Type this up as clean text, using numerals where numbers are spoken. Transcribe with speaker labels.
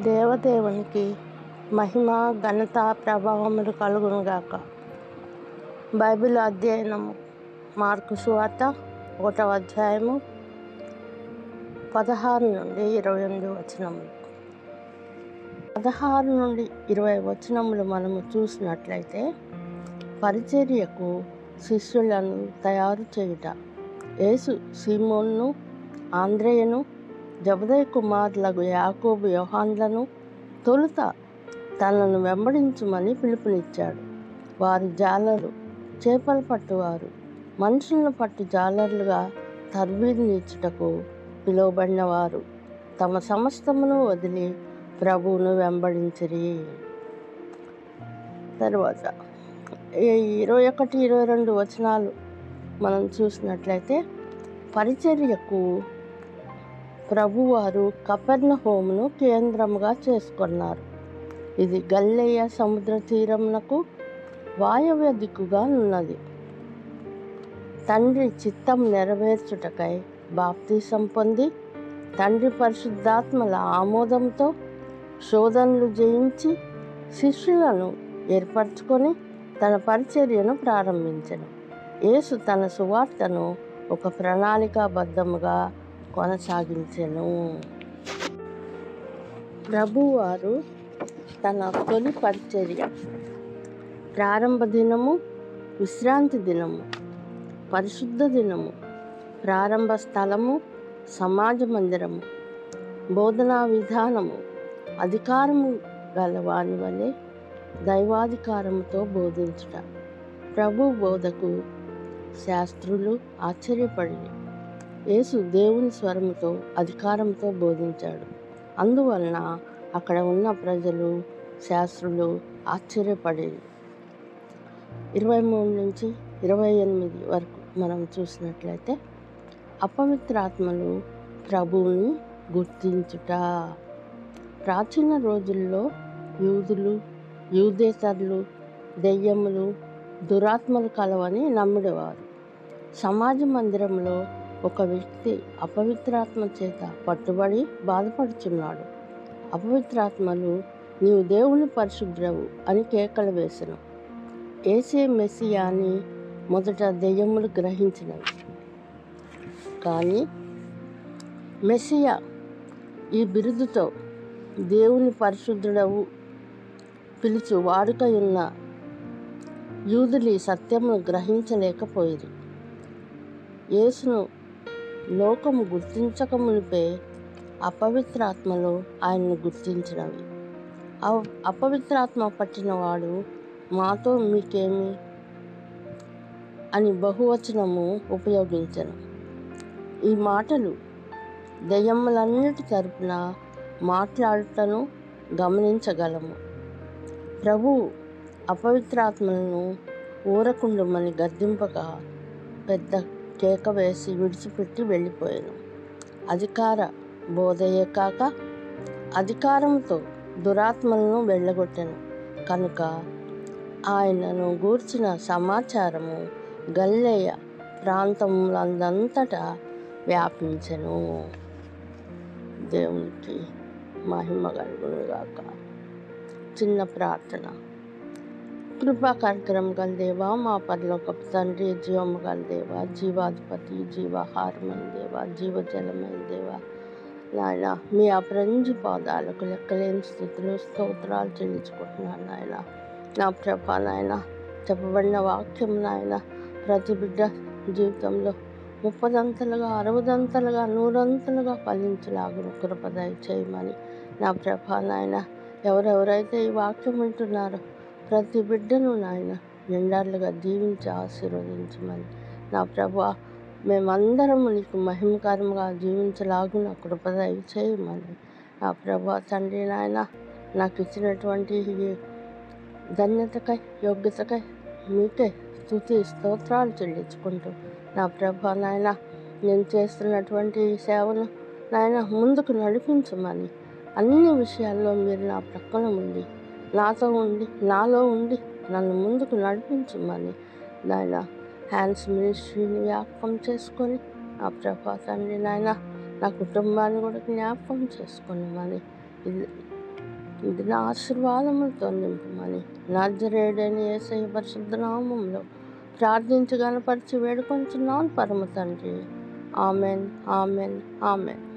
Speaker 1: దేవదేవునికి మహిమ, ఘనత, ప్రభావములు కలుగునుగాక. బైబిల్ అధ్యయనము మార్కు సువార్త 1వ అధ్యాయము 16 నుండి 28 వచనములు. 16 నుండి 20 వచనములు మనము చూసినట్లయితే, పరిచర్యకు శిష్యులను తయారు చేయుట. యేసు సీమోనును, ఆంద్రేయను, జబదయి కుమారులకు యాకోబు, యోహానులను తొలుత తనను వెంబడించుమని పిలుపునిచ్చాడు. వారు జాలరు, చేపలు పట్టువారు, మనుషులను పట్టు జాలరులుగా తర్బీదునిచ్చుటకు పిలువబడిన వారు తమ సమస్తమును వదిలి ప్రభువును వెంబడించిరి. తర్వాత 21, 22 వచనాలు మనం చూసినట్లయితే, పరిచర్యకు ప్రభువారు కపెర్నహూమును కేంద్రముగా చేసుకున్నారు. ఇది గలిలయ సముద్ర తీరమునకు వాయవ్య దిక్కుగా ఉన్నది. తండ్రి చిత్తం నెరవేర్చుటకై బాప్తీసం పొంది, తండ్రి పరిశుద్ధాత్మల ఆమోదంతో శోధనలు జయించి శిష్యులను ఏర్పరచుకొని తన పరిచర్యను ప్రారంభించెను. యేసు తన సువార్తను ఒక ప్రణాళికాబద్ధముగా కొనసాగించెను. ప్రభువారు తన తొలి పరిచర్య, ప్రారంభ దినము, విశ్రాంతి దినము, పరిశుద్ధ దినము, ప్రారంభ స్థలము, సమాజ మందిరము, బోధనా విధానము, అధికారము గల వాని వలె దైవాధికారముతో బోధించుట. ప్రభు బోధకు శాస్త్రులు ఆశ్చర్యపడి, యేసు దేవుని స్వరముతో అధికారంతో బోధించాడు. అందువలన అక్కడ ఉన్న ప్రజలు, శాస్త్రులు ఆశ్చర్యపడేది. 23 నుంచి 28 వరకు మనం చూసినట్లయితే, అపవిత్రాత్మలు ప్రభువుని గుర్తించుట. ప్రాచీన రోజుల్లో యూదులు, యూదేతరులు దెయ్యములు, దురాత్మలు కలవని నమ్మిడేవారు. సమాజ మందిరంలో ఒక వ్యక్తి అపవిత్రాత్మ చేత పట్టుబడి బాధపడుచున్నాడు. అపవిత్రాత్మలు, నీవు దేవుని పరిశుద్ధుడవు అని కేకలు వేసెను. యేసే మెస్సియా అని మొదట దెయ్యములు గ్రహించినవి. కానీ మెస్సియా ఈ బిరుదుతో దేవుని పరిశుద్ధుడవు పిలుచు వాడుకయున్న యూదులు ఈ సత్యమును గ్రహించలేకపోయిరి. యేసును లోకము గుర్తించక మునిపే అపవిత్రాత్మలు ఆయన్ను గుర్తించినవి. అపవిత్రాత్మ పట్టినవాడు మాతో మీకేమి అని బహువచనము ఉపయోగించెను. ఈ మాటలు దెయ్యములన్నిటి తరపున మాట్లాడుటను గమనించగలము. ప్రభువు అపవిత్రాత్మలను ఊరకుండుమని గద్దింపగా పెద్ద కేక వేసి విడిచిపెట్టి వెళ్ళిపోయాను. అధికార బోధయే కాక అధికారంతో దురాత్మలను వెళ్ళగొట్టెను. కనుక ఆయనను గూర్చిన సమాచారము గలిలయ ప్రాంతములందంతటా వ్యాపించెను. దేవునికి మహిమ కలుగునుగాక. చిన్న ప్రార్థన. కృపా కార్యక్రమం గల దేవా, మా పరలోకపు తండ్రి, జీవము గల దేవా, జీవాధిపతి, జీవాహారమైన దేవా, జీవజలమైన దేవా, నాయన మీ అపరంజి పాదాలకు లెక్కలేని స్థితిలో స్తోత్రాలు చెల్లించుకుంటున్నాను. నాయన నా ప్రభా, నాయన చెప్పబడిన వాక్యం నాయన ప్రతి బిడ్డ జీవితంలో 30 60 100 ఫలించలాగును కృప దయచేయమని నా ప్రభా, నాయన ఎవరెవరైతే ఈ వాక్యం వింటున్నారో ప్రతి బిడ్డను నాయన నిండార్లుగా దీవించి ఆశీర్వదించమని నా ప్రభా, మేమందరము నీకు మహిమకరంగా జీవించలాగున కృప దయచేయమని నా ప్రభా తండ్రి, నాయన నాకు ఇచ్చినటువంటి ఈ ధన్యతకై, యోగ్యతకై మీకే స్తుతి స్తోత్రాలు చెల్లించుకుంటూ నా ప్రభా, నాయన నేను చేస్తున్నటువంటి ఈ సేవను నాయన ముందుకు నడిపించమని, అన్ని విషయాల్లో మీరు నా ప్రక్కన ఉండి, నాతో ఉండి, నాలో ఉండి నన్ను ముందుకు నడిపించమని నాయన హ్యాండ్స్ మినిస్ట్రీని జ్ఞాపకం చేసుకొని నా ప్రభా తండ్రి, నాయన నా కుటుంబాన్ని కూడా జ్ఞాపకం చేసుకున్నామని ఇది నా ఆశీర్వాదములతో నింపమని నజరేయుడైన యేసయ్య పరిశుద్ధ నామములో ప్రార్థించి గణపరిచి వేడుకొంచున్నాను పరమ తండ్రి. Amen, amen, amen.